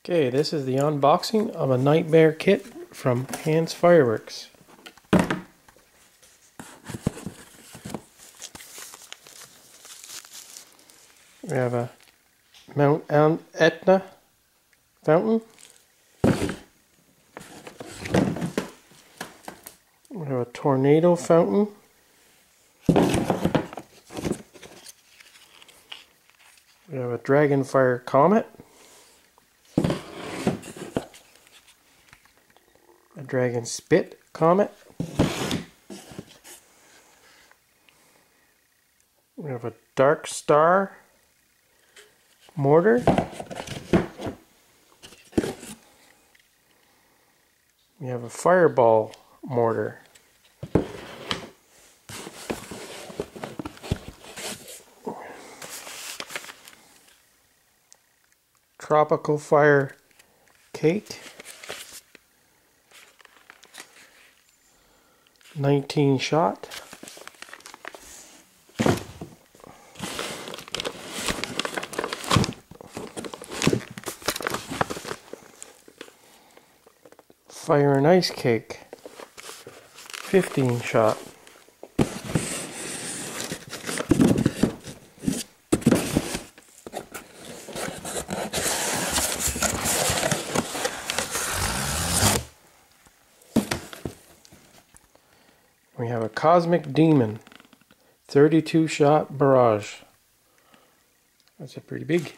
Okay, this is the unboxing of a Nightmare kit from Hands Fireworks. We have a Mount Etna fountain. We have a tornado fountain. We have a Dragonfire Comet. A Dragon Spit Comet. We have a Dark Star mortar. We have a Fireball mortar. Tropical Fire cake. 19 shot. Fire and Ice cake. 15 shot. We have a Cosmic Demon 32 shot barrage. That's a pretty big.